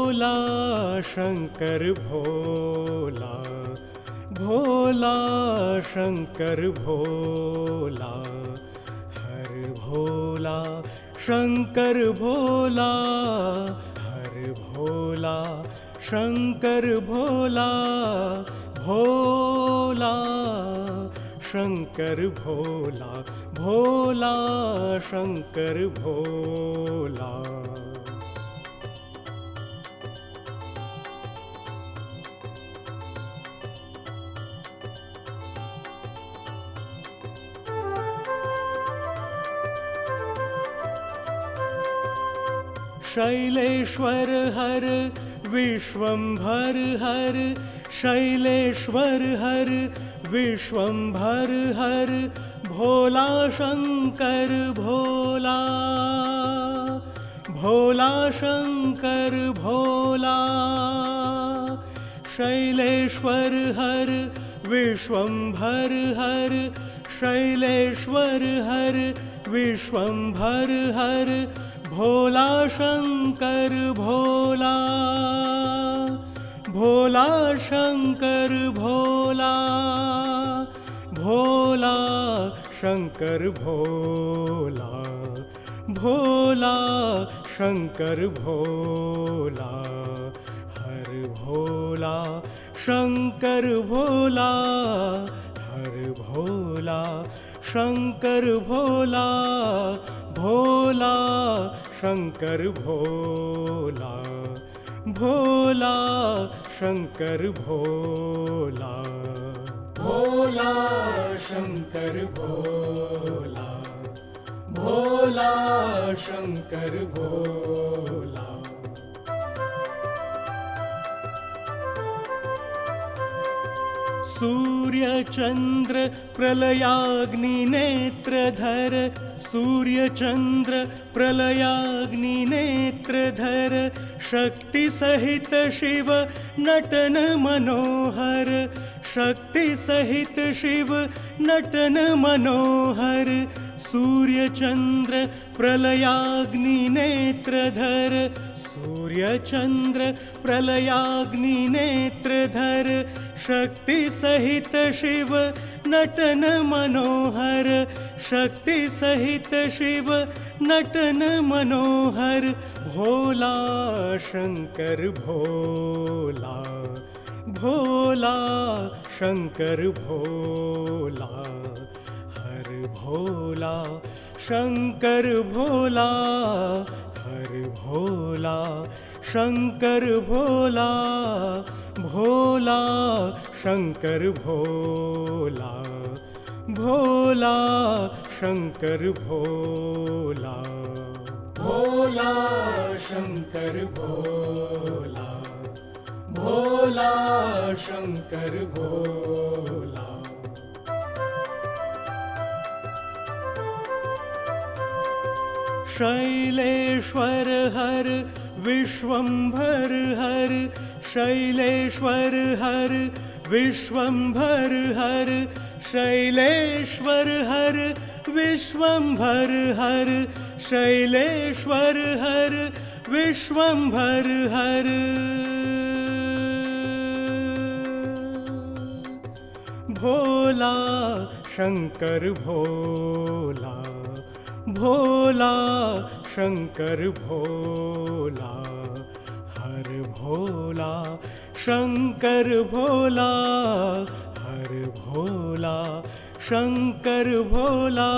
भोला शंकर भोला, भोला शंकर भोला, हर भोला शंकर भोला, हर भोला शंकर भोला, भोला शंकर भोला, भोला शंकर भोला। शैलेश्वर हर विश्वंभर हर, शैलेश्वर हर विश्वंभर हर, भोला शंकर भोला, भोला शंकर भोला। शैलेश्वर हर विश्वंभर हर, शैलेश्वर हर विश्वंभर हर, भोला शंकर भोला, भोला शंकर भोला, भोला शंकर भोला, भोला शंकर भोला, हर भोला शंकर भोला, हर भोला शंकर भोला, भोला शंकर भोला, भोला शंकर भोला, भोला शंकर भोला, भोला शंकर भोला। सूर्य चंद्र प्रलयाग्नि नेत्रधर, सूर्य चंद्र प्रलयाग्नि नेत्रधर, शक्ति सहित शिव नटन मनोहर, शक्ति सहित शिव नटन मनोहर। सूर्य चंद्र प्रलयाग्नि नेत्रधर, सूर्य चंद्र प्रलयाग्नि नेत्रधर, शक्ति सहित शिव नटन मनोहर, शक्ति सहित शिव नटन मनोहर। भोला शंकर भोला, भोला शंकर भोला, हर भोला शंकर भोला, हर भोला शंकर भोला, भोला शंकर भोला, भोला शंकर भोला, भोला शंकर भोला, भोला शंकर भोला। शैलेश्वर हर विश्वंभर हर, शैलेश्वर हर विश्वंभर हर, शैलेश्वर हर विश्वंभर हर, शैलेश्वर हर विश्वंभर हर। भोला शंकर भोला, भोला शंकर भोला, हर भोला शंकर भोला, हर भोला शंकर भोला,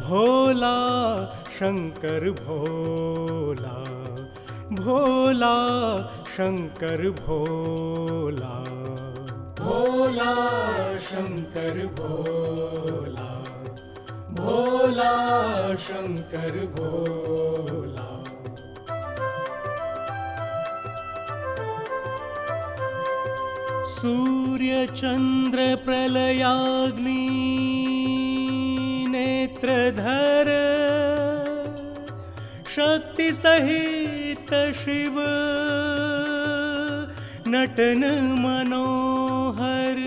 भोला शंकर भोला, भोला शंकर भोला, भोला शंकर भोला, भोला शंकर भोला। सूर्य चंद्र प्रलयाग्नि नेत्रधर, शक्ति सहित शिव नटन मनोहर।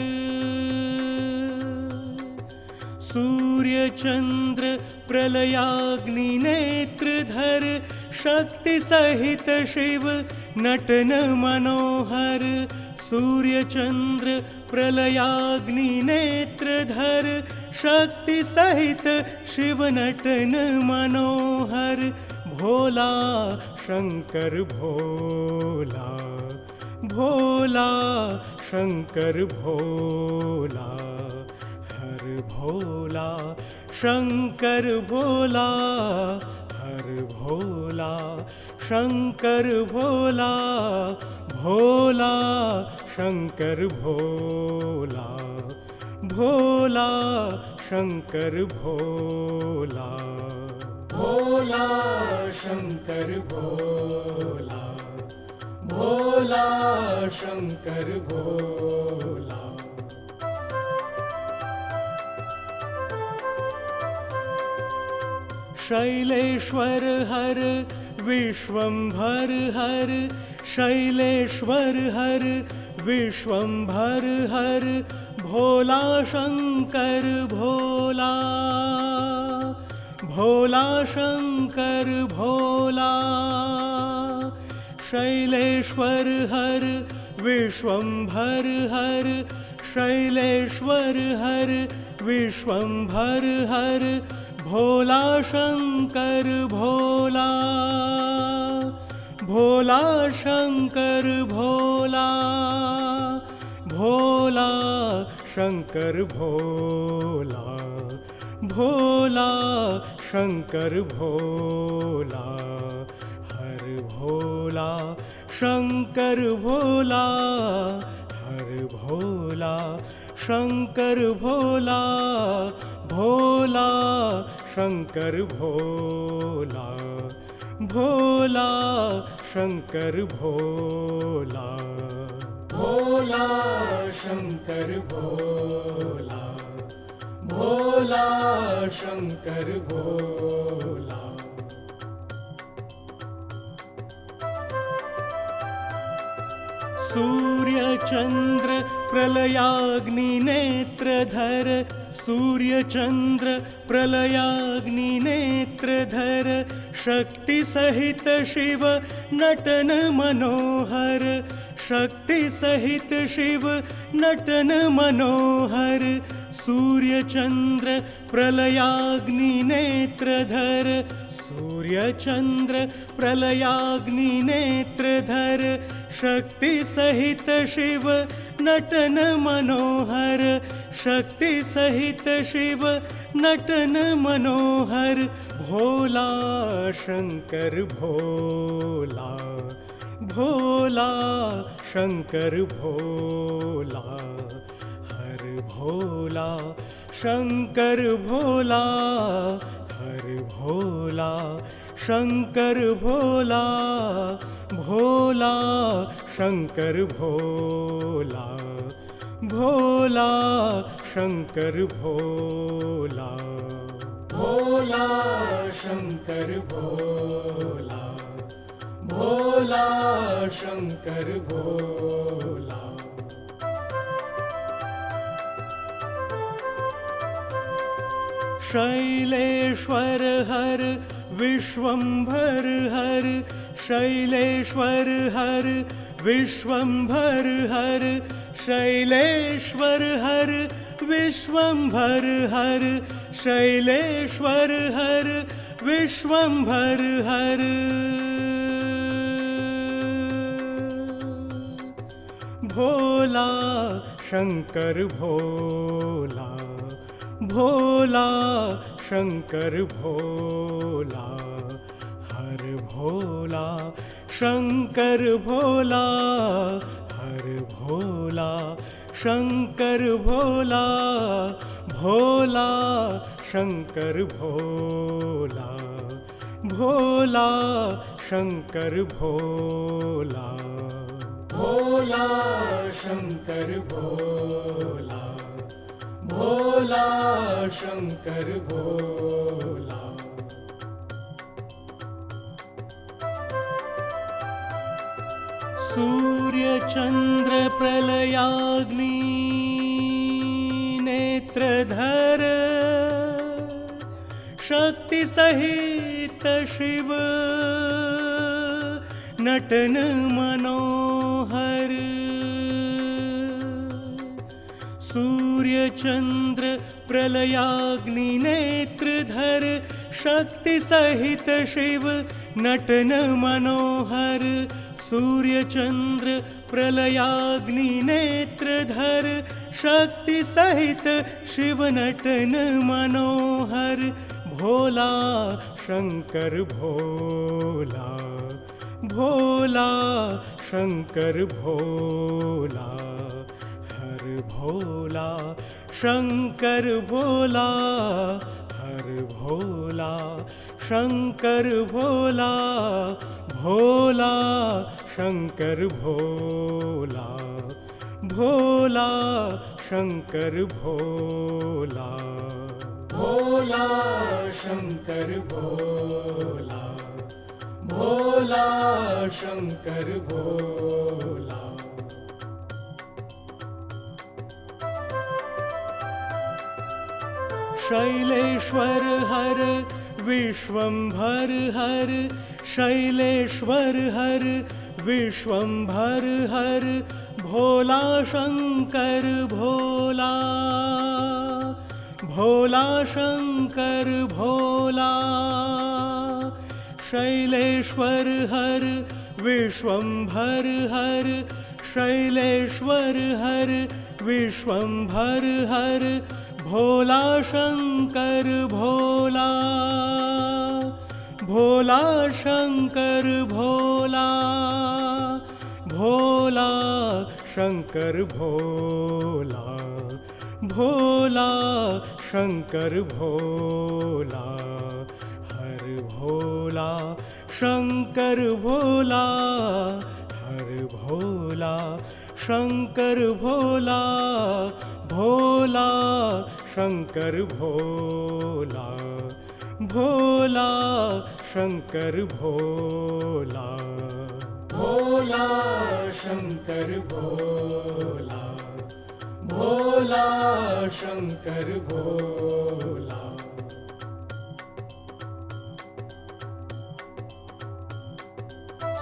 सूर्य चंद्र प्रलयाग्नि नेत्रधर, शक्ति सहित शिव नटन मनोहर, सूर्य चंद्र प्रलयाग्नि नेत्रधर, शक्ति सहित शिव नटन मनोहर, भोला शंकर भोला, भोला शंकर भोला, हर भोला शंकर भोला, हर भोला शंकर भोला, भोला शंकर भोला, भोला शंकर भोला, भोला शंकर भोला, भोला शंकर भोला। शैलेश्वर हर विश्वंभर हर, शैलेश्वर हर विश्वंभर हर, भोला शंकर भोला, भोला शंकर भोला। शैलेश्वर हर विश्वंभर हर, शैलेश्वर हर विश्वंभर हर, भोला शंकर भोला, भोला शंकर भोला, भोला शंकर भोला, भोला शंकर भोला, हर भोला शंकर भोला, हर भोला शंकर भोला, भोला शंकर भोला, भोला शंकर भोला, भोला शंकर भोला, भोला शंकर भोला। सूर्य चंद्र प्रलयाग्नि नेत्रधर, सूर्य चंद्र प्रलयाग्नि नेत्रधर, शक्ति सहित शिव नटन मनोहर, शक्ति सहित शिव नटन मनोहर, सूर्य चंद्र प्रलयाग्नि नेत्रधर, सूर्य चंद्र प्रलयाग्नि नेत्रधर, शक्ति सहित शिव नटन मनोहर, शक्ति सहित शिव नटन मनोहर, भोला शंकर भोला, भोला शंकर भोला, हर भोला शंकर भोला, हर भोला शंकर भोला, भोला शंकर भोला, भोला शंकर भोला, भोला शंकर भोला, भोला शंकर भोला। शैलेश्वर हर विश्वंभर हर, शैलेश्वर हर विश्वंभर हर, शैलेश्वर हर विश्वंभर हर, शैलेश्वर हर विश्वंभर हर, भोला शंकर भोला, भोला शंकर भोला, हर भोला शंकर भोला, हर भोला शंकर भोला, भोला शंकर भोला, भोला शंकर भोला, भोला शंकर भोला, भोला शंकर भोला। सूर्य चंद्र प्रलयाग्नि नेत्रधर, शक्ति सहित शिव नटन मनोहर। सूर्य चंद्र प्रलयाग्नि नेत्रधर शक्ति सहित शिव नटन मनोहर। सूर्य चंद्र प्रलयाग्नि नेत्रधर शक्ति सहित शिव नटन मनोहर। भोला शंकर भोला, भोला शंकर भोला, हर भोला शंकर भोला, हर भोला शंकर भोला, भोला शंकर भोला, भोला शंकर भोला, भोला शंकर भोला, भोला शंकर भोला। शैलेश्वर हर विश्वंभर हर, शैलेश्वर हर विश्वंभर हर, भोला शंकर भोला, भोला शंकर भोला। शैलेश्वर हर विश्वंभर हर, शैलेश्वर हर विश्वंभर हर, भोला शंकर भोला, भोला शंकर भोला, भोला शंकर भोला, भोला शंकर भोला, हर भोला शंकर भोला, हर भोला शंकर भोला, भोला शंकर भोला, भोला शंकर भोला, भोला शंकर भोला, भोला शंकर भोला।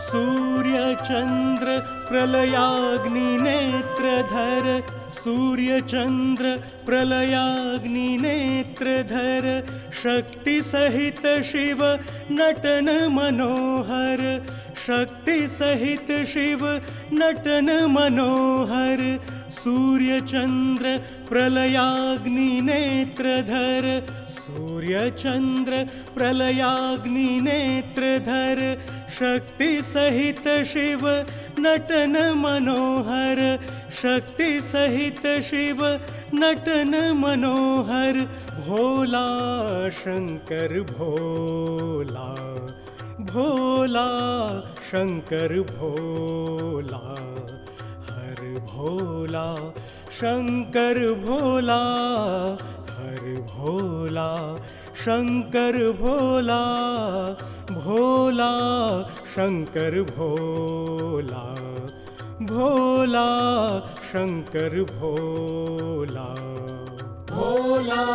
सूर्य चंद्र प्रलयाग्नि नेत्रधर, सूर्य चंद्र प्रलयाग्नि नेत्रधर शक्ति सहित शिव नटन मनोहर, शक्ति सहित शिव नटन मनोहर। सूर्य चंद्र प्रलयाग्नि नेत्रधर, सूर्य चंद्र प्रलयाग्नि नेत्रधर शक्ति सहित शिव नटन मनोहर, शक्ति सहित शिव नटन मनोहर। भोला शंकर भोला, भोला शंकर भोला, हर भोला शंकर भोला, हर भोला शंकर भोला, भोला शंकर भोला, भोला शंकर भोला, भोला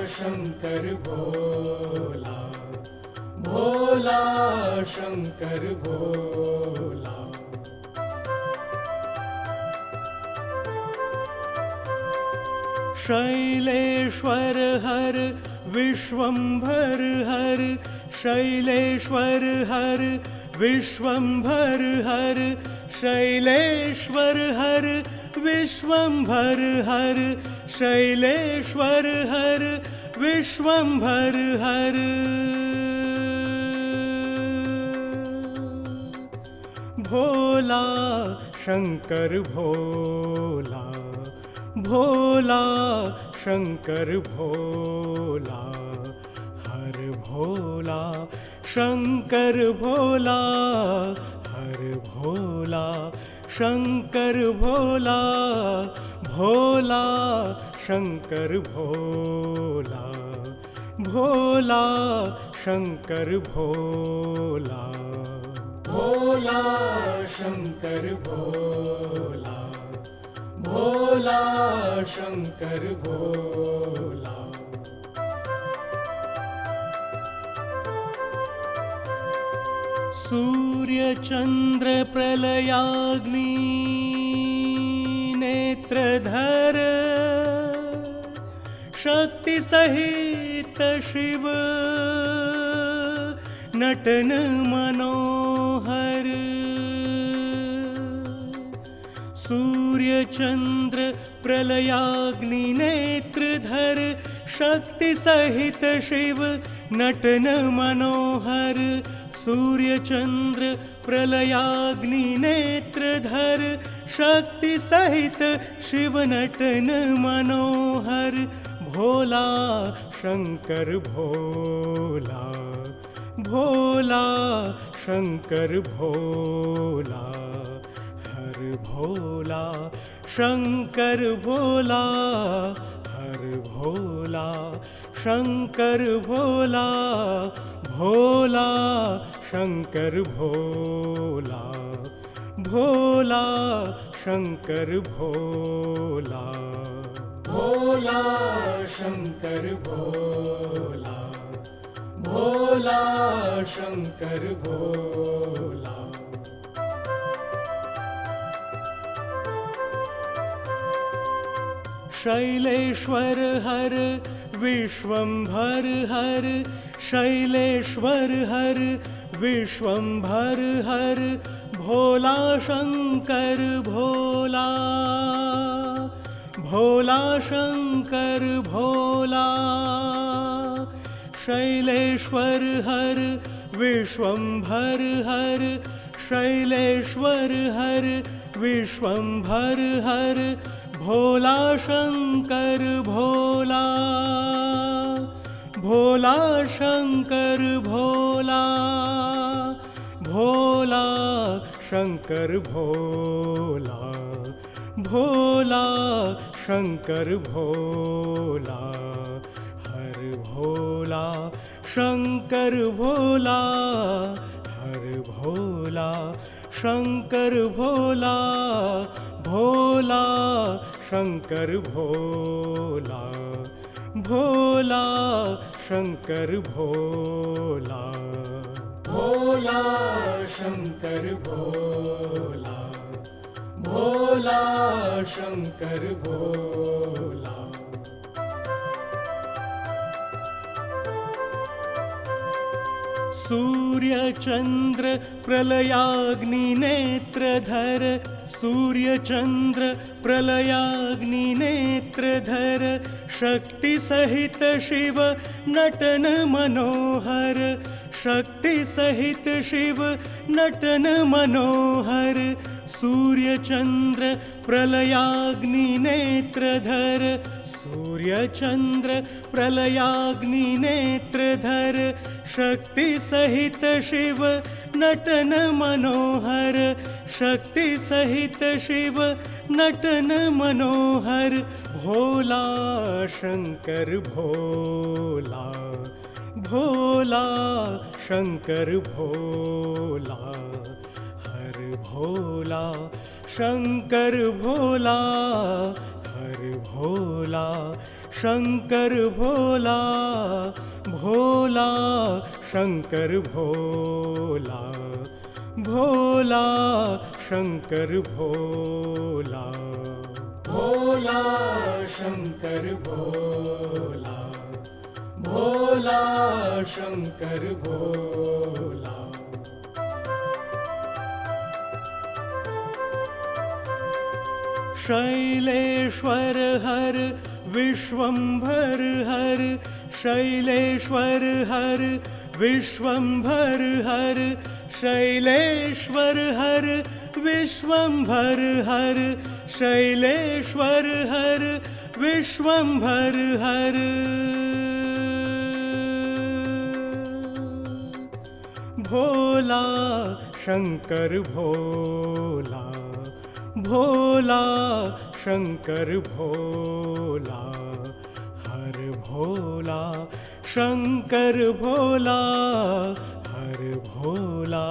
शंकर भोला, भोला शंकर भोला। शैलेश्वर हर विश्वंभर हर, शैलेश्वर हर विश्वंभर हर, शैलेश्वर हर विश्वंभर हर, शैलेश्वर हर विश्वंभर हर। भोला शंकर भोला, भोला शंकर भोला, हर भोला शंकर भोला, हर भोला शंकर भोला, भोला शंकर भोला, भोला शंकर भोला, भोला शंकर भोला, भोला शंकर भोला। सूर्य सूर्यचन्द्र प्रलयाग्नि नेत्रधर शक्ति सहित शिव नटन मनोहर। सूर्यचन्द्र प्रलयाग्नि नेत्रधर शक्ति सहित शिव नटन मनोहर। सूर्यचन्द्र प्रलयाग्नि नेत्रधर शक्ति सहित शिव नटन मनोहर। भोला शंकर भोला, भोला शंकर भोला, हर भोला शंकर भोला, हर भोला शंकर भोला, भोला शंकर भोला, भोला शंकर भोला, भोला शंकर भोला, भोला शंकर भोला। शैलेश्वर हर विश्वंभर हर, शैलेश्वर हर विश्वंभर हर, भोला शंकर भोला, भोला शंकर भोला। शैलेश्वर हर विश्वंभर हर, शैलेश्वर हर विश्वंभर हर, भोला शंकर भोला, भोला शंकर भोला, भोला शंकर भोला, भोला शंकर भोला, हर भोला शंकर भोला, हर भोला शंकर भोला, भोला शंकर भोला, भोला शंकर भोला, भोला शंकर भोला, भोला शंकर भोला। सूर्यचन्द्र प्रलयाग्नि नेत्रधर, सूर्यचन्द्र प्रलयाग्नि नेत्रधर शक्ति सहित शिव नटन मनोहर, शक्ति सहित शिव नटन मनोहर। सूर्यचन्द्र प्रलयाग्नि नेत्रधर, सूर्यचन्द्र प्रलयाग्नि नेत्रधर शक्ति सहित शिव नटन मनोहर, शक्ति सहित शिव नटन मनोहर। भोला शंकर भोला, भोला शंकर भोला, हर भोला शंकर भोला, हर भोला शंकर भोला, भोला शंकर भोला, भोला शंकर भोला, भोला शंकर भोला, भोला शंकर भोला। शैलेश्वर हर विश्वंभर हर, शैलेश्वर हर विश्वंभर हर, शैलेश्वर हर विश्वंभर हर, शैलेश्वर हर विश्वंभर हर। भोला शंकर भोला, भोला शंकर भोला, हर भोला शंकर भोला, हर भोला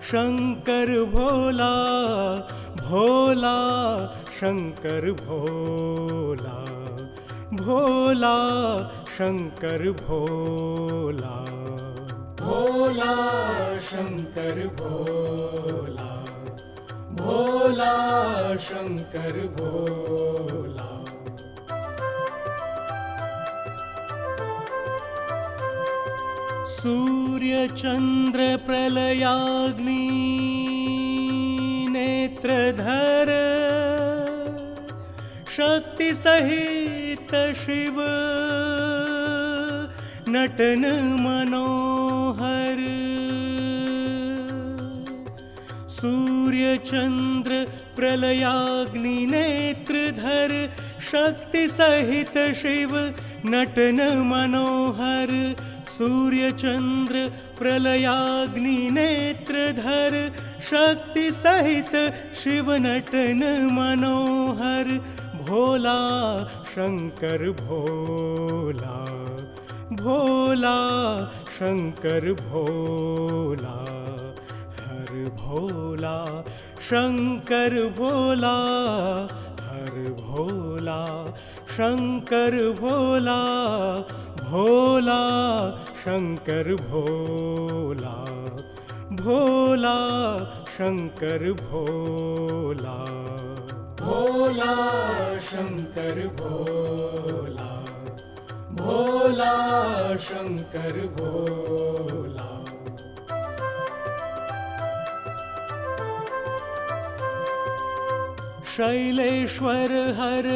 शंकर भोला, भोला शंकर भोला, भोला शंकर भोला, भोला शंकर भोला, भोला शंकर भोला। सूर्य चंद्र प्रलयाग्नि नेत्रधर, शक्ति सहित शिव नटन मनोहर। सूर्य चंद्र प्रलयाग्नि नेत्रधर, शक्ति सहित शिव नटन मनोहर। सूर्य चंद्र प्रलयाग्नि नेत्रधर, शक्ति सहित शिव नटन मनोहर। भोला शंकर भोला, भोला शंकर भोला। हर भोला शंकर भोला, हर भोला शंकर भोला। भोला शंकर भोला, भोला शंकर भोला। भोला शंकर भोला, भोला शंकर भोला। शैलेश्वर हर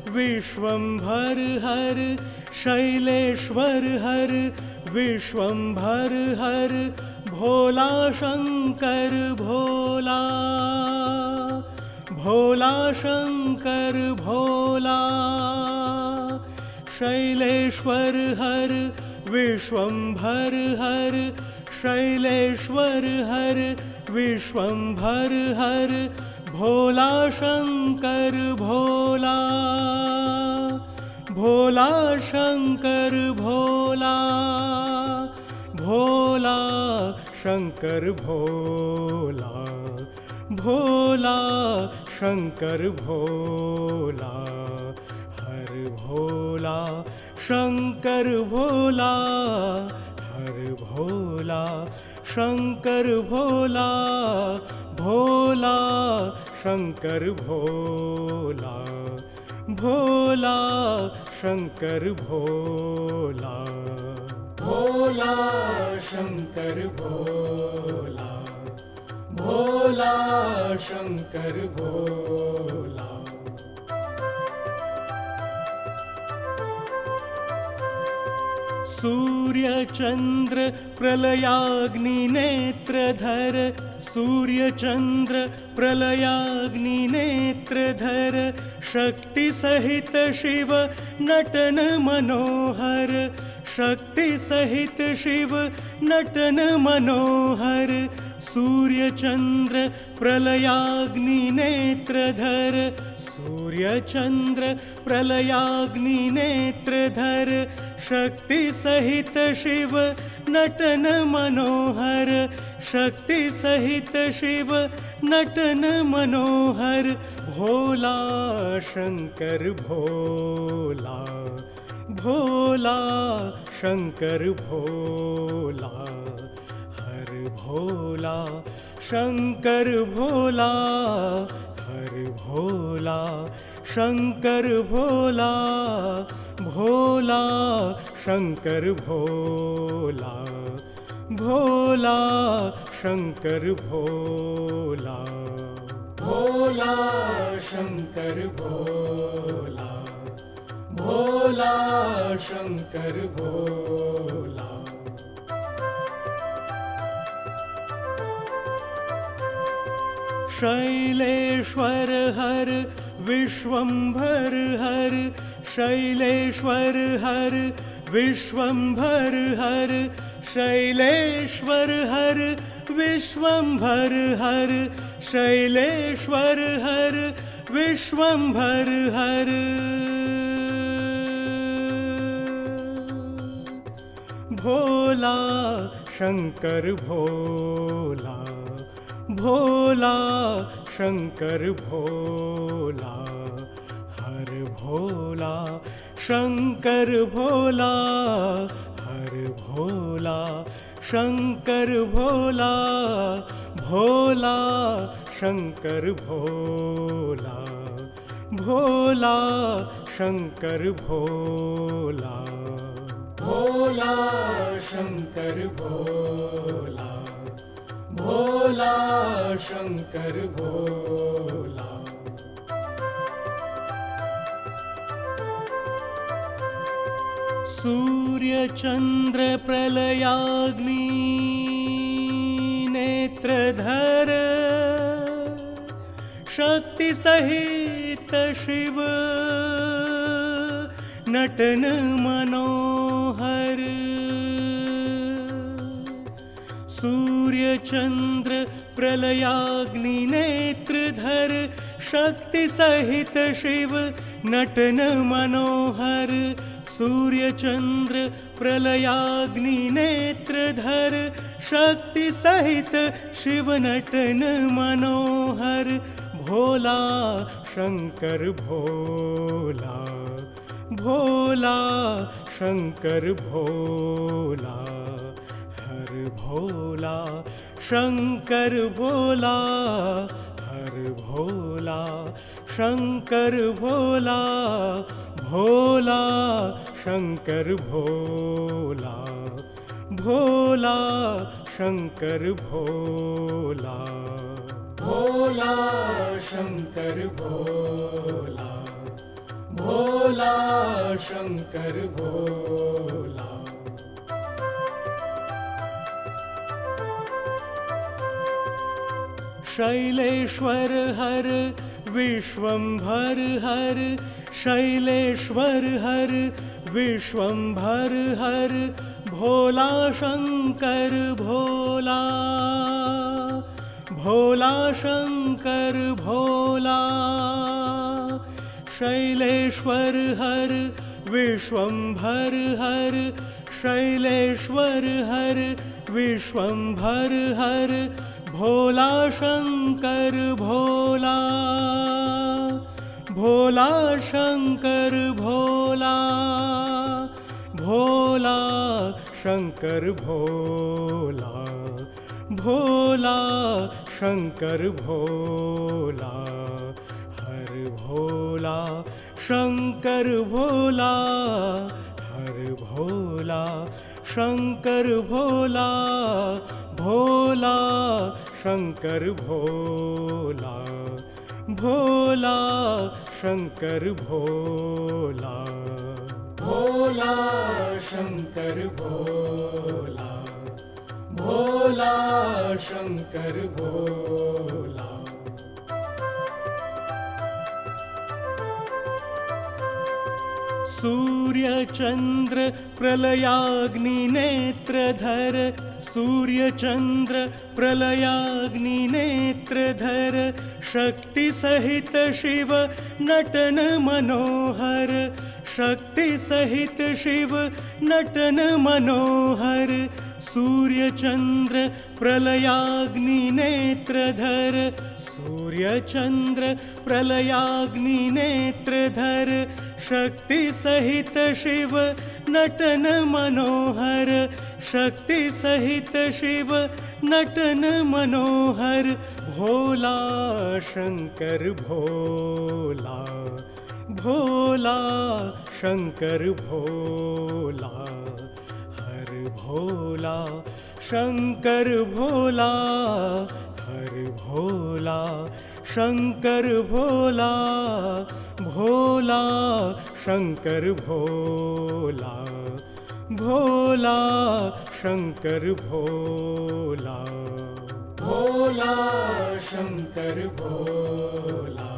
विश्वंभर हर, शैलेश्वर हर विश्वंभर हर। भोला शंकर भोला, भोला शंकर भोला। शैलेश्वर हर विश्वंभर हर, शैलेश्वर हर विश्वंभर हर। भोला शंकर भोला, भोला शंकर भोला। भोला शंकर भोला, भोला शंकर भोला। हर भोला शंकर भोला, हर भोला शंकर भोला। भोला शंकर भोला, भोला शंकर भोला। भोला शंकर भोला, भोला शंकर भोला। सूर्य चंद्र प्रलयाग्नि नेत्रधर, सूर्य चंद्र प्रलयाग्नि नेत्रधर। शक्ति सहित शिव नटन मनोहर, शक्ति सहित शिव नटन मनोहर। सूर्य चंद्र प्रलयाग्नि नेत्रधर, सूर्य चंद्र प्रलयाग्नि नेत्रधर। शक्ति सहित शिव नटन मनोहर, शक्ति सहित शिव नटन मनोहर। भोला शंकर भोला, भोला शंकर भोला। हर भोला शंकर भोला, हर भोला शंकर भोला। भोला शंकर भोला, भोला शंकर भोला। भोला शंकर भोला, भोला शंकर भोला। शैलेश्वर हर विश्वंभर हर, शैलेश्वर हर विश्वंभर हर। शैलेश्वर हर विश्वंभर हर, शैलेश्वर हर विश्वंभर हर। भोला शंकर भोला, भोला शंकर भोला। हर भोला शंकर भोला, हर भोला शंकर भोला, भोला शंकर भोला, भोला शंकर भोला, भोला शंकर भोला, भोला शंकर भोला। सूर्य चंद्र प्रलयाग्नि नेत्रधर, शक्ति सहित शिव नटन मनोहर। सूर्य चंद्र प्रलयाग्नि नेत्रधर, शक्ति सहित शिव नटन मनोहर। सूर्य चंद्र प्रलयाग्नि नेत्रधर, शक्ति सहित शिव नटन मनोहर। भोला शंकर भोला, भोला शंकर भोला, हर भोला शंकर भोला, हर भोला शंकर भोला, भोला शंकर भोला, भोला शंकर भोला, भोला शंकर भोला, भोला शंकर भोला। शैलेश्वर हर विश्वंभर हर, शैलेश्वर हर विश्वंभर हर। भोला शंकर भोला, भोला शंकर भोला। शैलेश्वर हर विश्वंभर हर, शैलेश्वर हर विश्वंभर हर। भोला शंकर भोला, भोला शंकर भोला, भोला शंकर भोला, भोला शंकर भोला, हर भोला शंकर भोला, हर भोला शंकर भोला, भोला शंकर भोला, भोला शंकर भोला, भोला शंकर भोला, भोला शंकर भोला। सूर्य चंद्र प्रलयाग्नि नेत्रधर, सूर्य चंद्र प्रलयाग्नि नेत्रधर। शक्ति सहित शिव नटन मनोहर, शक्ति सहित शिव नटन मनोहर। सूर्य चंद्र प्रलयाग्नि नेत्रधर, सूर्य चंद्र प्रलयाग्नि नेत्रधर। शक्ति सहित शिव नटन मनोहर, शक्ति सहित शिव नटन मनोहर। भोला शंकर भोला, भोला शंकर भोला, हर भोला शंकर भोला, हर भोला शंकर भोला, भोला शंकर भोला, भोला शंकर भोला, भोला शंकर भोला,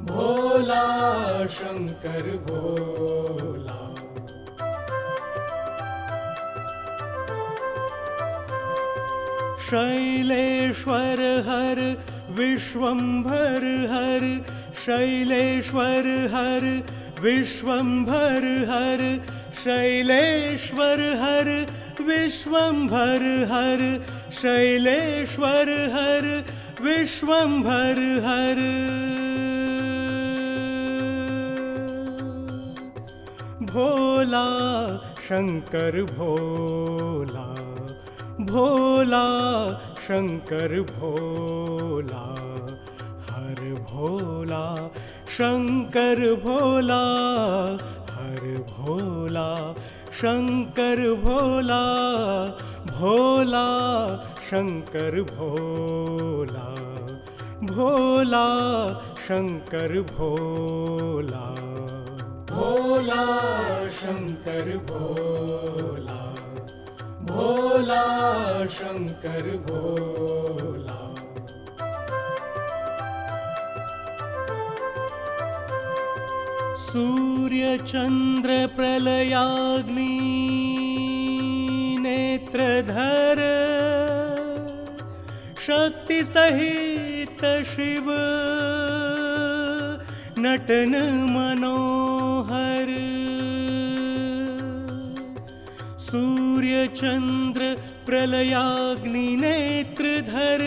भोला शंकर भोला। शैलेश्वर हर विश्वंभर हर, शैलेश्वर हर विश्वंभर हर। शैलेश्वर हर विश्वंभर हर, शैलेश्वर हर विश्वंभर हर। भोला शंकर भोला, भोला शंकर भोला, हर भोला शंकर भोला, हर भोला शंकर भोला, भोला शंकर भोला, भोला शंकर भोला, भोला शंकर भोला, भोला शंकर भोला। सूर्य चंद्र प्रलयाग्नि नेत्रधर, शक्ति सहित शिव नटन मनोहर। सूर्य चंद्र प्रलयाग्नि नेत्रधर,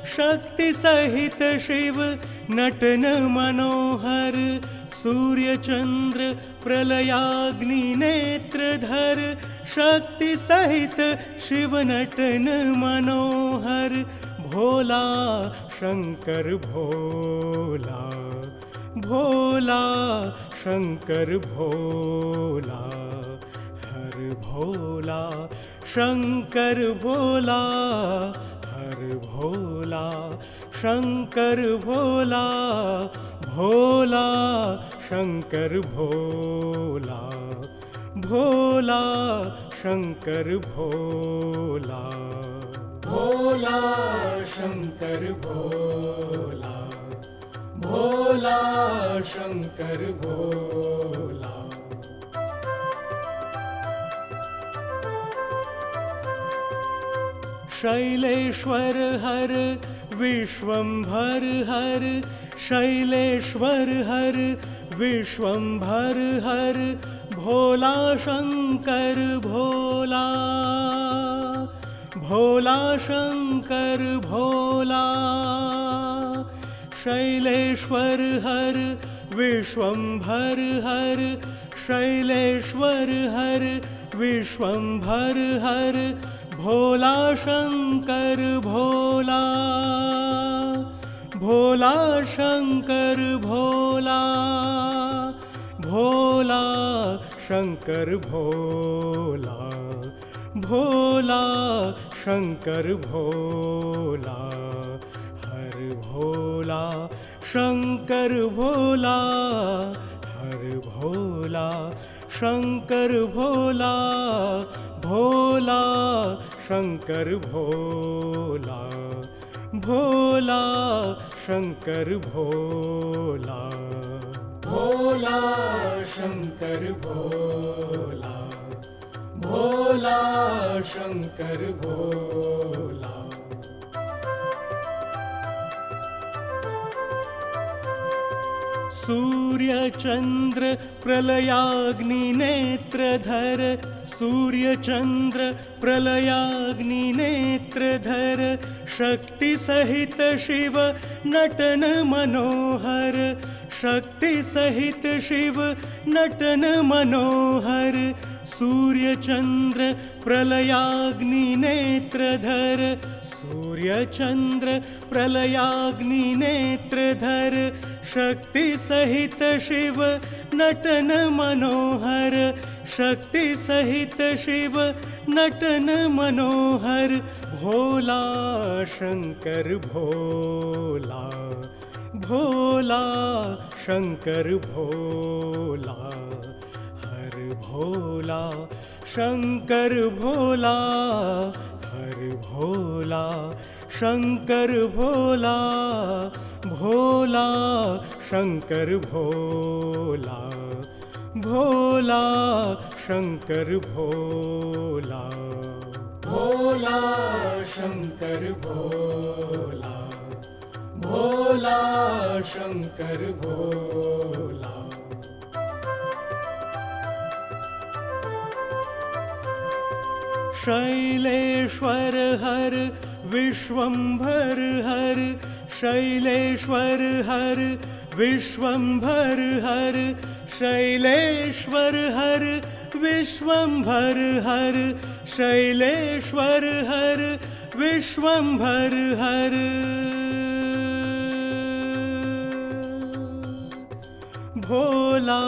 शक्ति सहित शिव नटन मनोहर। सूर्य चंद्र प्रलयाग्नि नेत्रधर, शक्ति सहित शिव नटन मनोहर। भोला शंकर भोला, भोला शंकर भोला, हर भोला शंकर भोला, हर भोला शंकर भोला, भोला शंकर भोला, भोला शंकर भोला, भोला शंकर भोला, भोला शंकर भोला। शैलेश्वर हर विश्वंभर हर, शैलेश्वर हर विश्वंभर हर, भोला शंकर भोला, भोला शंकर भोला। शैलेश्वर हर विश्वंभर हर, शैलेश्वर हर विश्वंभर हर, भोला शंकर भोला, भोला शंकर भोला, भोला शंकर भोला, भोला शंकर भोला, हर भोला शंकर भोला, हर भोला शंकर भोला, भोला शंकर भोला, भोला शंकर भोला, भोला शंकर भोला, भोला शंकर भोला। सूर्य चंद्र प्रलयाग्नि नेत्रधर, सूर्य चंद्र प्रलयाग्नि नेत्रधर, शक्ति सहित शिव नटन मनोहर, शक्ति सहित शिव नटन मनोहर। सूर्य चंद्र प्रलयाग्नि नेत्रधर, सूर्य चंद्र प्रलयाग्नि नेत्रधर, शक्ति सहित शिव नटन मनोहर, शक्ति सहित शिव नटन मनोहर। भोला शंकर भोला, भोला शंकर भोला, हर भोला शंकर भोला, हर भोला शंकर भोला, भोला शंकर भोला, भोला शंकर भोला, भोला शंकर भोला, भोला शंकर भोला। शैलेश्वर हर विश्वंभर हर, शैलेश्वर हर विश्वंभर हर, शैलेश्वर हर विश्वंभर हर शैलेश्वर हर विश्वंभर हर भोला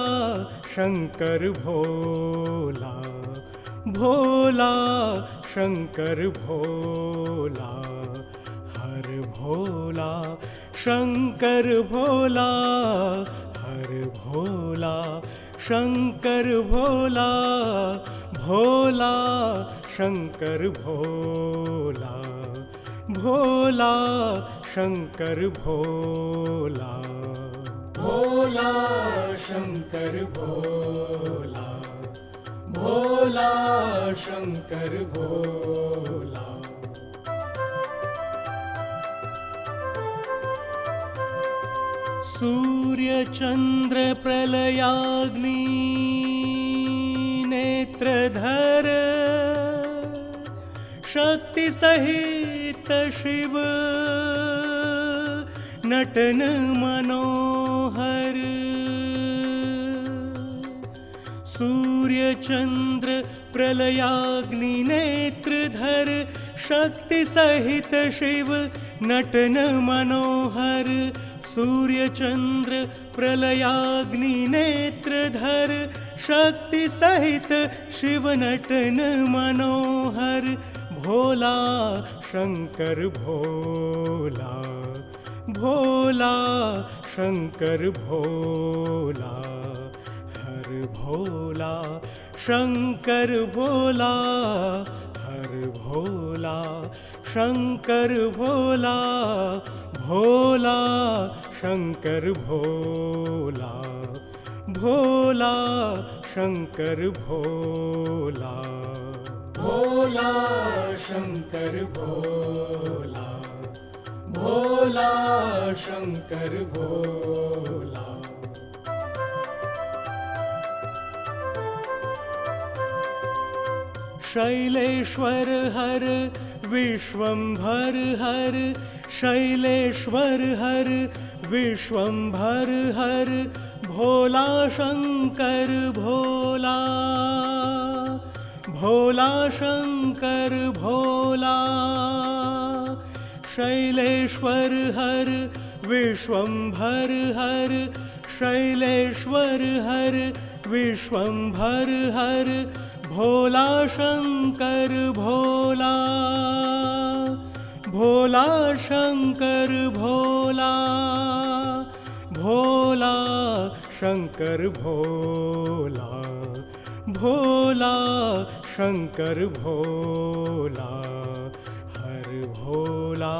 शंकर भोला भोला शंकर भोला हर भोला शंकर भोला हर भोला शंकर भोला भोला शंकर भोला भोला शंकर भोला भोला शंकर भोला भोला शंकर भोला सूर्य चंद्र प्रलयाग्नि नेत्रधर शक्ति सहित शिव नटन मनोहर सूर्य चंद्र प्रलयाग्नि नेत्रधर शक्ति सहित शिव नटन मनोहर सूर्य चंद्र प्रलयाग्नि नेत्रधर शक्ति सहित शिव नटन मनोहर भोला शंकर भोला भोला शंकर भोला हर भोला शंकर भोला हर भोला शंकर भोला भोला शंकर भोला भोला शंकर भोला भोला शंकर भोला भोला शंकर भोला शैलेश्वर हर विश्वंभर हर शैलेश्वर हर विश्वंभर हर भोला शंकर भोला भोला शंकर भोला शैलेश्वर हर विश्वंभर हर शैलेश्वर हर विश्वंभर हर भोला शंकर भोला भोला शंकर भोला भोला शंकर भोला भोला शंकर भोला हर भोला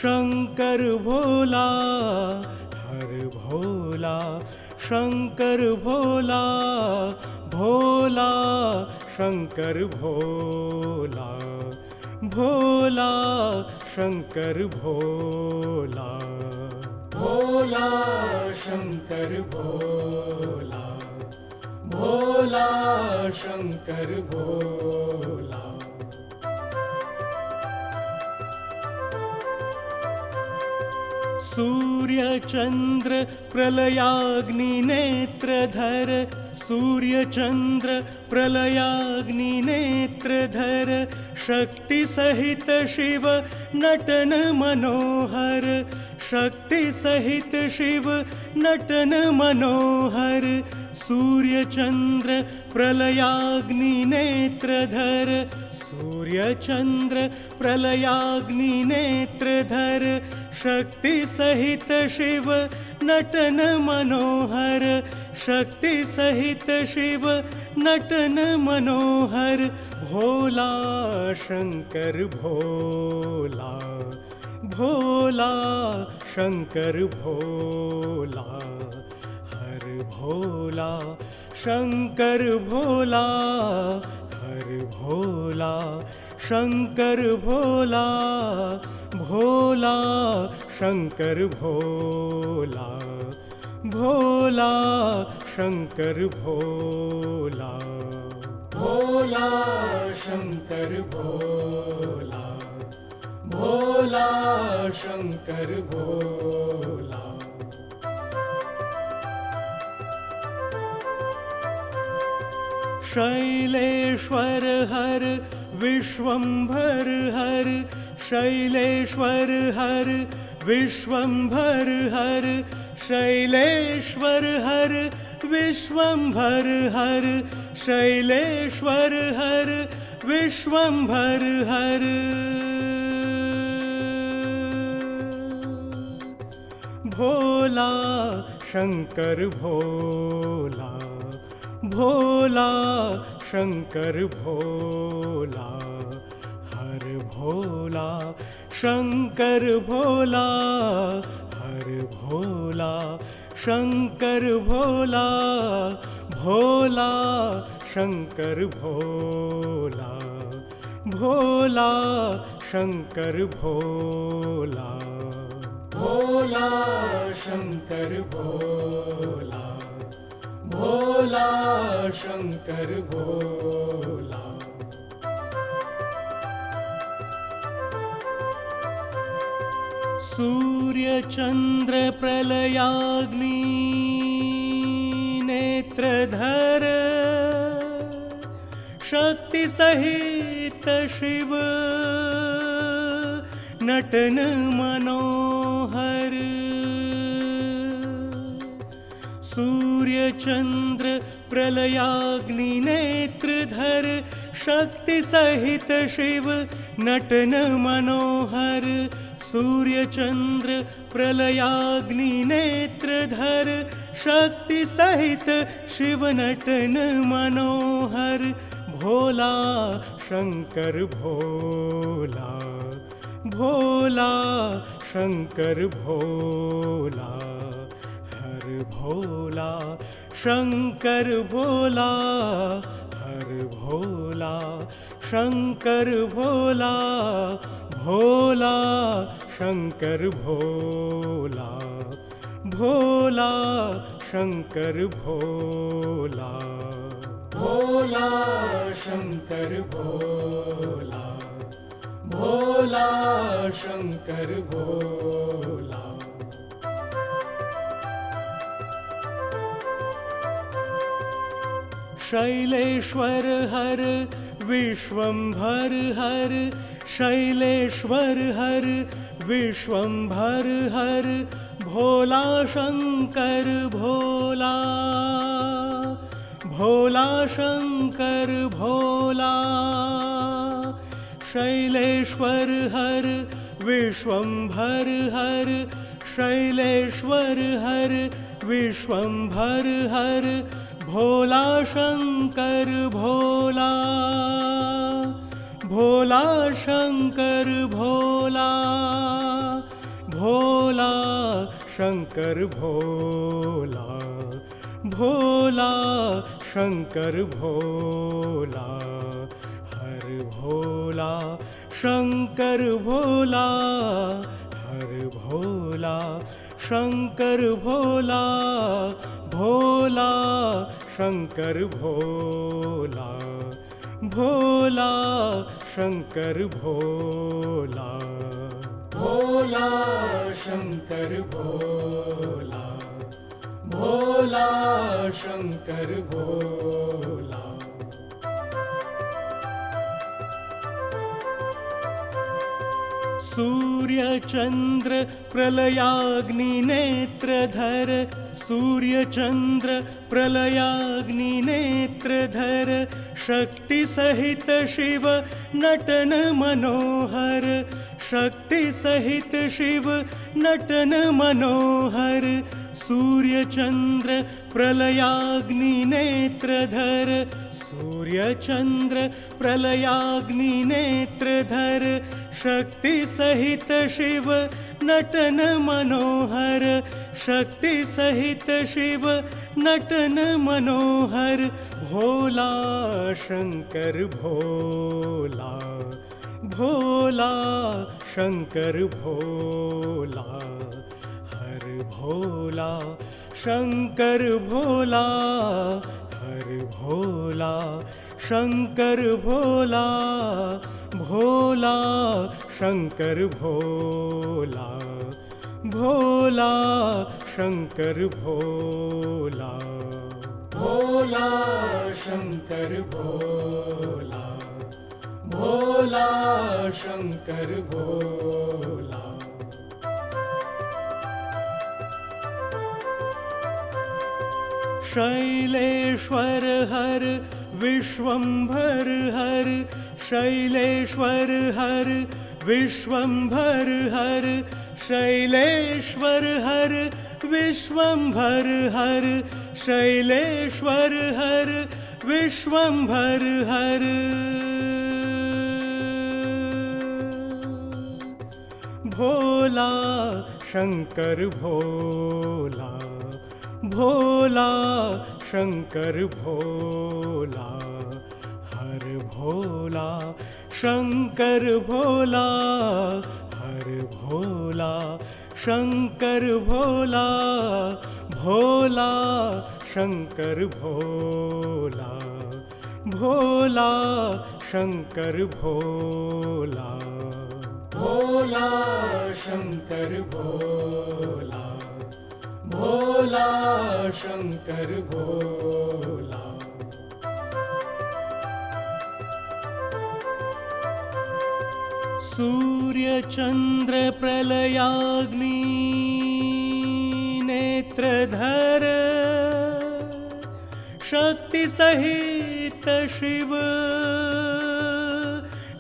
शंकर भोला हर भोला शंकर भोला भोला शंकर भोला भोला शंकर भोला भोला शंकर भोला भोला शंकर भोला सूर्य चंद्र प्रलयाग्नि नेत्रधर सूर्य चंद्र प्रलयाग्नि नेत्रधर शक्ति सहित शिव नटन मनोहर शक्ति सहित शिव नटन मनोहर सूर्य चंद्र प्रलयाग्नि नेत्रधर सूर्य चंद्र प्रलयाग्नि नेत्रधर शक्ति सहित शिव नटन मनोहर शक्ति सहित शिव नटन मनोहर भोला शंकर भोला भोला शंकर भोला हर भोला शंकर भोला हर भोला शंकर भोला भोला शंकर भोला भोला शंकर भोला भोला शंकर भोला भोला शंकर भोला शैलेश्वर हर विश्वंभर हर शैलेश्वर हर विश्वंभर हर शैलेश्वर हर विश्वंभर हर शैलेश्वर हर विश्वंभर हर भोला शंकर भोला भोला शंकर भोला हर भोला शंकर भोला हर भोला शंकर भोला भोला शंकर भोला भोला शंकर भोला भोला शंकर भोला भोला शंकर भोला सूर्य चंद्र प्रलयाग्नि नेत्रधर शक्ति सहित शिव नटन मनोहर सूर्य चंद्र प्रलयाग्नि नेत्रधर शक्ति सहित शिव नटन मनोहर सूर्य चंद्र प्रलयाग्नि नेत्रधर शक्ति सहित शिव नटन मनोहर भोला शंकर भोला भोला शंकर भोला हर भोला शंकर भोला हर भोला शंकर भोला भोला शंकर भोला भोला शंकर भोला भोला शंकर भोला भोला शंकर भोला शैलेश्वर हर विश्वंभर हर शैलेश्वर हर विश्वंभर हर भोला शंकर भोला भोला शंकर भोला शैलेश्वर हर विश्वंभर हर शैलेश्वर हर विश्वंभर हर भोला शंकर भोला भोला शंकर भोला भोला शंकर भोला भोला शंकर भोला हर भोला शंकर भोला हर भोला शंकर भोला भोला शंकर भोला भोला शंकर भोला भोला शंकर भोला भोला शंकर भोला सूर्य चंद्र प्रलयाग्नि नेत्रधर सूर्य चंद्र प्रलयाग्नि नेत्रधर शक्ति सहित शिव नटन मनोहर शक्ति सहित शिव नटन मनोहर सूर्य चंद्र प्रलयाग्नि नेत्रधर सूर्य चंद्र प्रलयाग्नि नेत्रधर शक्ति सहित शिव नटन मनोहर शक्ति सहित शिव नटन मनोहर भोला शंकर भोला भोला शंकर भोला हर भोला शंकर भोला हर भोला शंकर भोला भोला शंकर भोला भोला शंकर भोला भोला शंकर भोला, भोला शंकर भोला। शैलेश्वर हर विश्वंभर हर, शैलेश्वर हर विश्वंभर हर, शैलेश्वर हर विश्वंभर हर, शैलेश्वर हर विश्वंभर हर। भोला शंकर भोला, भोला शंकर भोला, हर भोला शंकर भोला, हर भोला शंकर भोला, भोला शंकर भोला, भोला शंकर भोला, भोला शंकर भोला, भोला शंकर भोला। सूर्य चंद्र प्रलयाग्नि नेत्रधर, शक्ति सहित शिव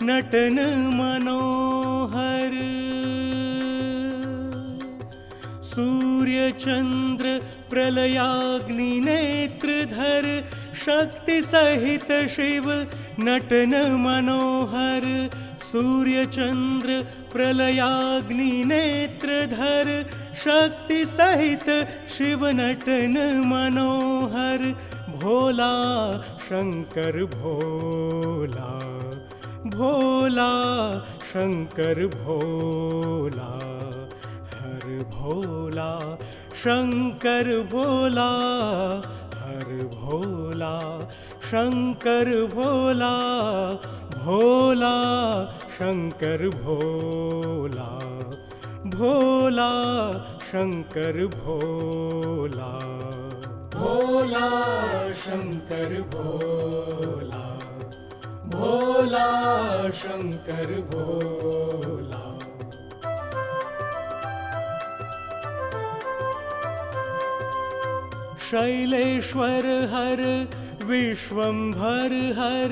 नटन मनोहर। सूर्य चंद्र प्रलयाग्नि नेत्रधर, शक्ति सहित शिव नटन मनोहर। सूर्य चंद्र प्रलयाग्नि नेत्रधर, शक्ति सहित शिव नटन मनोहर। भोला शंकर भोला, भोला शंकर भोला, हर भोला शंकर भोला, हर भोला शंकर भोला, भोला शंकर भोला, भोला शंकर भोला, भोला शंकर भोला, भोला शंकर भोला। शैलेश्वर हर विश्वंभर हर,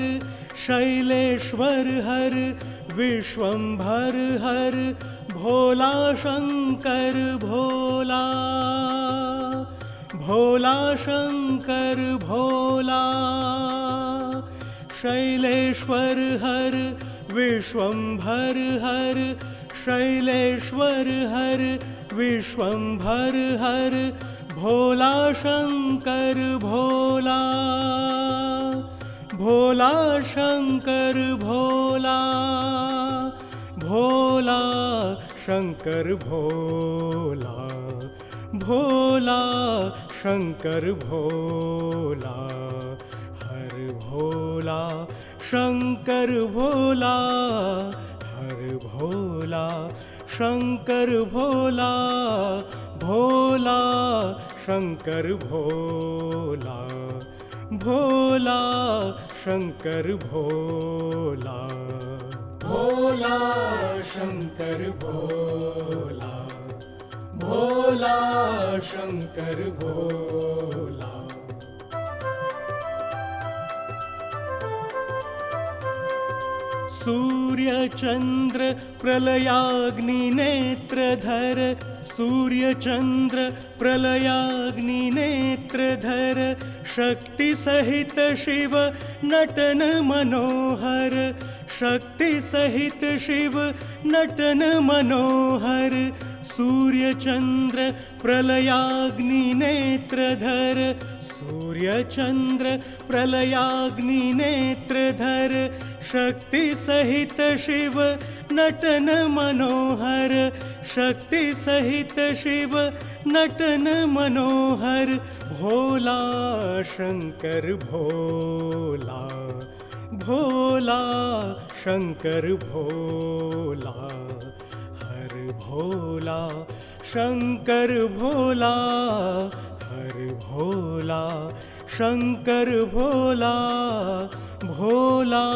शैलेश्वर हर विश्वंभर हर। भोला शंकर भोला, भोला शंकर भोला, शैलेश्वर हर विश्वंभर हर, शैलेश्वर हर विश्वंभर हर। भोला शंकर भोला, भोला शंकर भोला, भोला शंकर भोला, भोला शंकर भोला, हर भोला शंकर भोला, हर भोला शंकर भोला, भोला शंकर भोला, भोला शंकर भोला, भोला शंकर भोला, भोला शंकर भोला। सूर्य चंद्र प्रलयाग्नि नेत्रधर, सूर्य चंद्र प्रलयाग्नि नेत्रधर। शक्ति सहित शिव नटन मनोहर, शक्ति सहित शिव नटन मनोहर। सूर्य चंद्र प्रलयाग्नि नेत्रधर, सूर्य चंद्र प्रलयाग्नि नेत्रधर। शक्ति सहित शिव नटन मनोहर, शक्ति सहित शिव नटन मनोहर। भोला शंकर भोला, भोला शंकर भोला, हर भोला शंकर भोला, हर भोला शंकर भोला भोला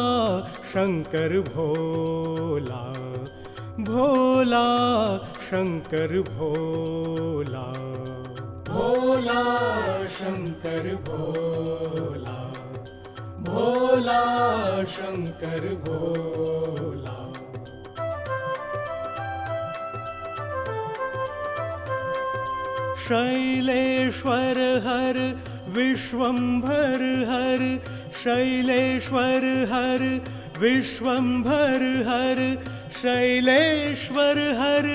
शंकर भोला भोला शंकर भोला भोला शंकर भोला भोला शंकर भोला। शैलेश्वर हर विश्वंभर हर शैलेश्वर हर विश्वंभर हर शैलेश्वर हर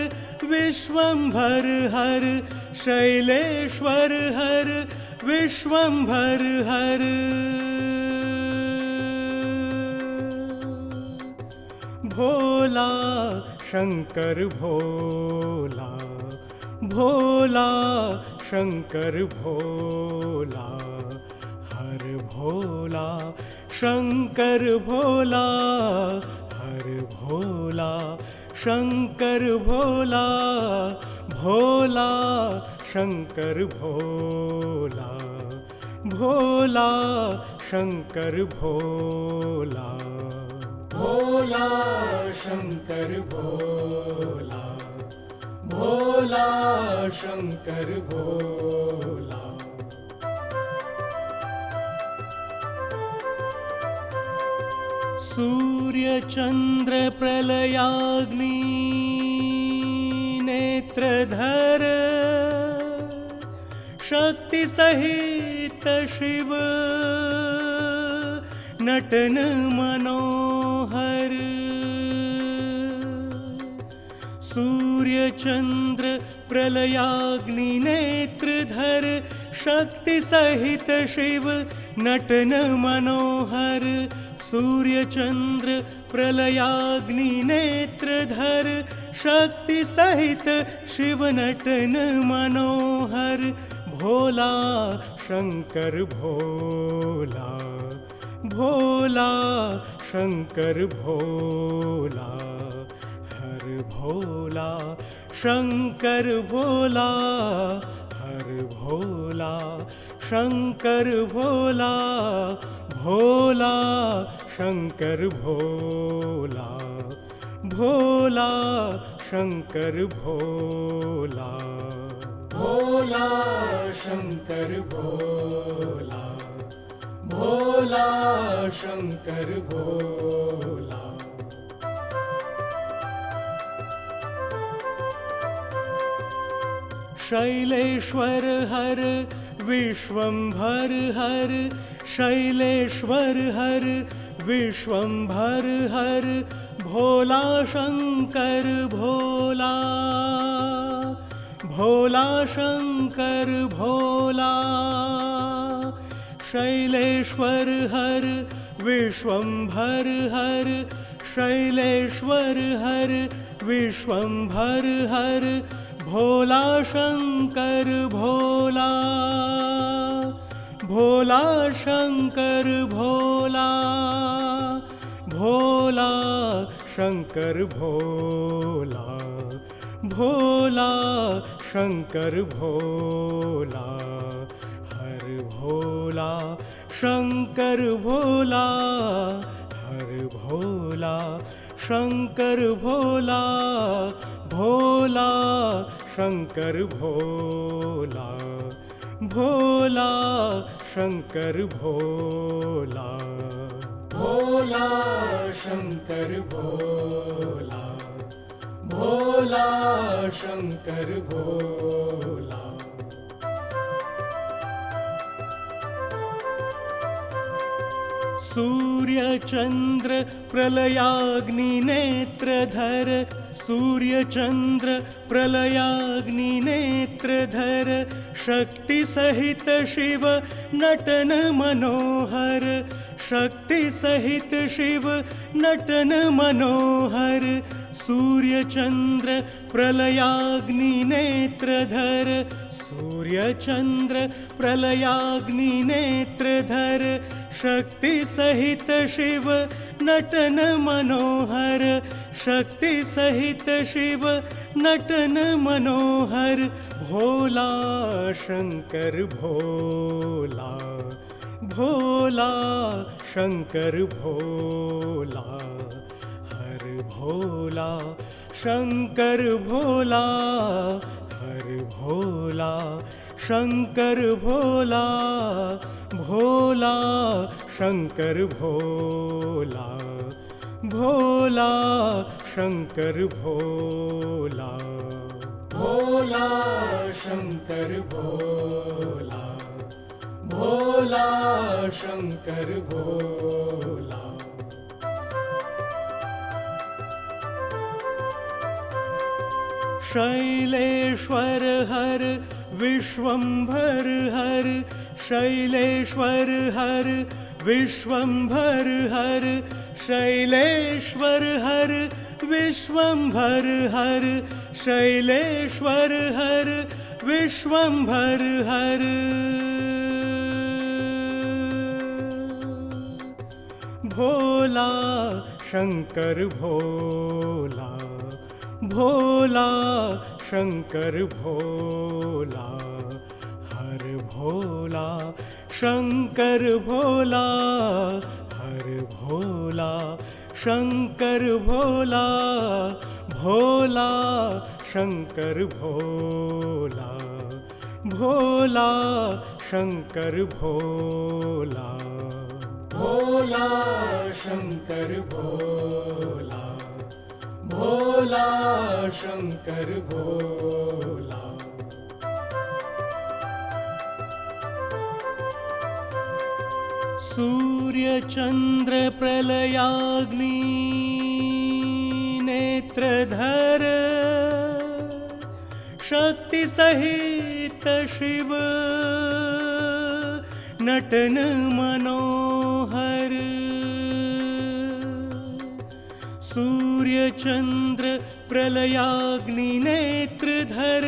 विश्वंभर हर शैलेश्वर हर विश्वंभर हर। भोला शंकर भोला भोला शंकर भोला हर भोला शंकर भोला हर भोला शंकर भोला भोला शंकर भोला भोला शंकर भोला भोला शंकर भोला भोला शंकर भोला। सूर्य चंद्र प्रलयाग्नि नेत्रधर शक्ति सहित शिव नटन मनोहर। सूर्य चंद्र प्रलयाग्नि नेत्रधर शक्ति सहित शिव नटन मनोहर। सूर्य चंद्र प्रलयाग्नि नेत्रधर शक्ति सहित शिव नटन मनोहर। भोला शंकर भोला भोला शंकर भोला हर भोला शंकर भोला हर भोला शंकर भोला भोला शंकर भोला भोला शंकर भोला भोला शंकर भोला भोला शंकर भोला। शैलेश्वर हर विश्वंभर हर शैलेश्वर हर विश्वंभर हर भोला शंकर भोला भोला शंकर भोला। शैलेश्वर हर विश्वंभर हर शैलेश्वर हर विश्वंभर हर भोला शंकर भोला भोला शंकर भोला भोला शंकर भोला भोला शंकर भोला हर भोला शंकर भोला हर भोला शंकर भोला भोला शंकर भोला भोला शंकर भोला भोला शंकर भोला भोला शंकर भोला। सूर्य चंद्र प्रलयाग्नि नेत्रधर सूर्य चंद्र प्रलयाग्नि नेत्रधर शक्ति सहित शिव नटन मनोहर शक्ति सहित शिव नटन मनोहर। सूर्य चंद्र प्रलयाग्नि नेत्रधर सूर्य चंद्र प्रलयाग्नि नेत्रधर शक्ति सहित शिव नटन मनोहर शक्ति सहित शिव नटन मनोहर। भोला शंकर भोला, भोला शंकर भोला, हर भोला शंकर भोला, हर भोला शंकर भोला, भोला शंकर भोला, भोला शंकर भोला, भोला शंकर भोला, भोला शंकर भोला। शैलेश्वर हर विश्वंभर हर, शैलेश्वर हर विश्वंभर हर, शैलेश्वर हर विश्वंभर हर, शैलेश्वर हर विश्वंभर हर। भोला शंकर भोला, भोला शंकर भोला, हर भोला शंकर भोला, हर भोला शंकर भोला, भोला शंकर भोला, भोला शंकर भोला, भोला शंकर भोला, भोला शंकर भोला। सूर्य चंद्र प्रलयाग्नि नेत्रधर, शक्ति सहित शिव नटन मनोहर। सूर्य चंद्र प्रलयाग्नि नेत्रधर,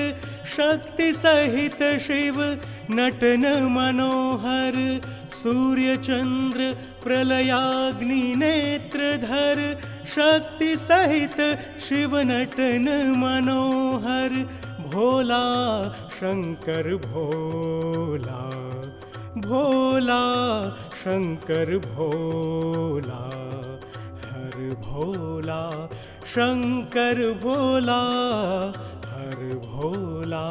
शक्ति सहित शिव नटन मनोहर। सूर्य चंद्र प्रलयाग्नि नेत्रधर, शक्ति सहित शिव नटन मनोहर। भोला शंकर भोला, भोला शंकर भोला, हर भोला शंकर भोला, हर भोला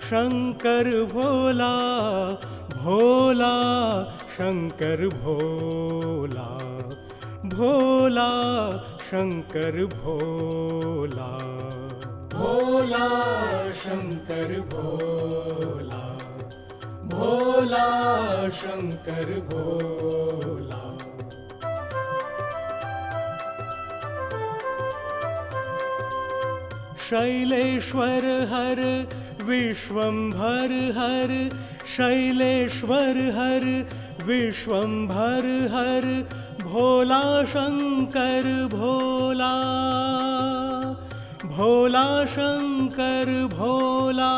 शंकर भोला, भोला शंकर भोला, भोला शंकर भोला, भोला शंकर भोला, भोला शंकर भोला। शैलेश्वर हर विश्वंभर हर, शैलेश्वर हर विश्वंभर हर। भोला शंकर भोला, भोला शंकर भोला,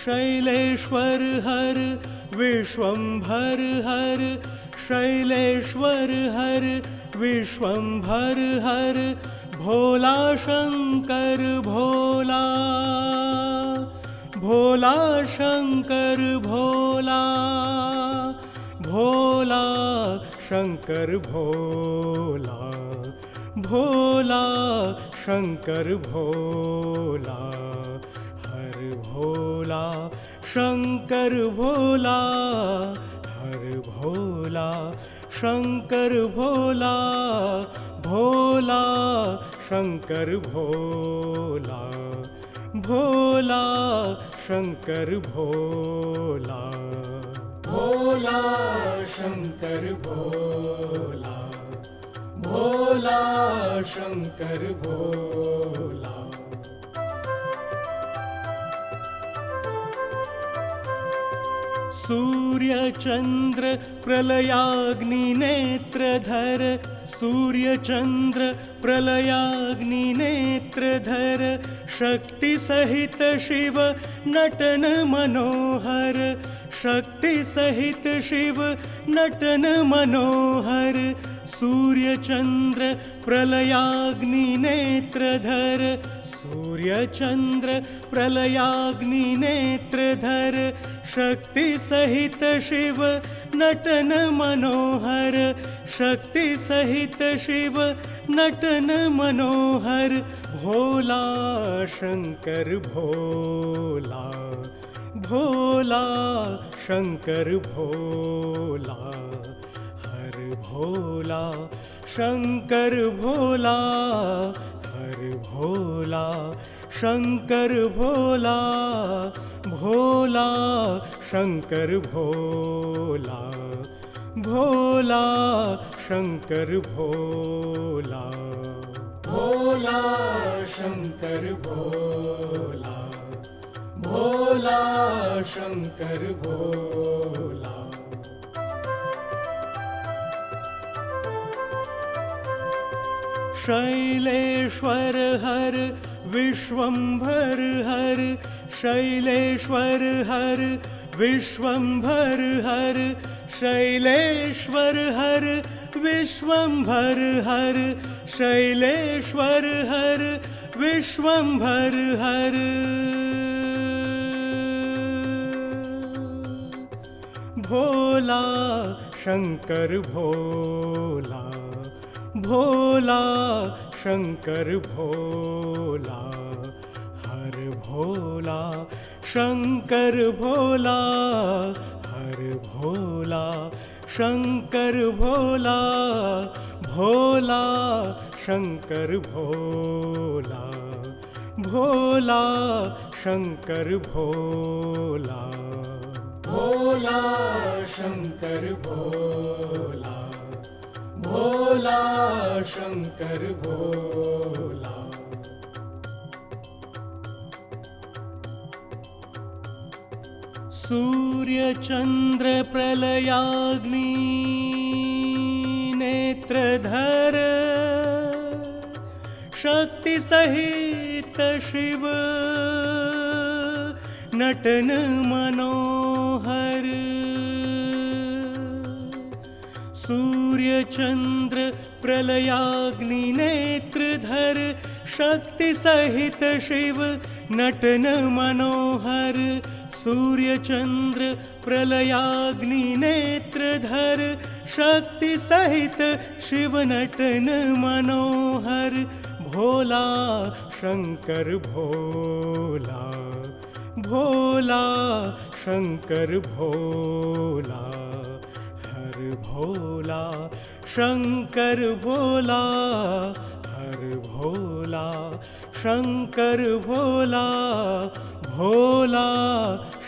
शैलेश्वर हर विश्वंभर हर, शैलेश्वर हर विश्वंभर हर। भोला शंकर भोला, भोला शंकर भोला, भोला शंकर भोला, भोला शंकर भोला, हर भोला शंकर भोला, हर भोला शंकर भोला, भोला शंकर भोला, भोला शंकर भोला, भोला शंकर भोला, भोला शंकर भोला। सूर्य चंद्र प्रलयाग्नि नेत्रधर, सूर्य चंद्र प्रलयाग्नि नेत्रधर। शक्ति सहित शिव नटन मनोहर, शक्ति सहित शिव नटन मनोहर। सूर्यचन्द्र प्रलयाग्निनेत्रधर सूर्यचन्द्र प्रलयाग्निनेत्रधर शक्ति सहित शिव नटन मनोहर शक्ति सहित शिव नटन मनोहर भोला शंकर भोला भोला शंकर भोला हर भोला शंकर भोला हर भोला शंकर भोला भोला शंकर भोला भोला शंकर भोला भोला शंकर भोला भोला शंकर भोला शैलेश्वर हर विश्वंभर हर शैलेश्वर हर विश्वंभर हर शैलेश्वर हर विश्वंभर हर शैलेश्वर हर विश्वंभर हर भोला शंकर भोला भोला शंकर भोला हर भोला शंकर भोला हर भोला शंकर भोला भोला शंकर भोला भोला शंकर भोला भोला शंकर भोला भोला शंकर भोला सूर्यचन्द्र प्रलयाग्नि नेत्रधर शक्ति सहित शिव नटन मनोहर सूर्यचन्द्र प्रलयाग्नि नेत्रधर शक्ति सहित शिव नटन मनोहर सूर्यचन्द्र प्रलयाग्नि नेत्रधर शक्ति सहित शिव नटन मनोहर भोला शंकर भोला भोला शंकर भोला हर भोला शंकर भोला हर भोला शंकर भोला भोला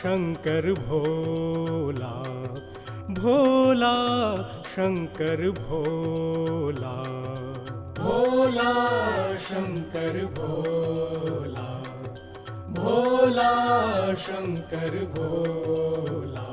शंकर भोला भोला शंकर भोला भोला शंकर भोला भोला शंकर भोला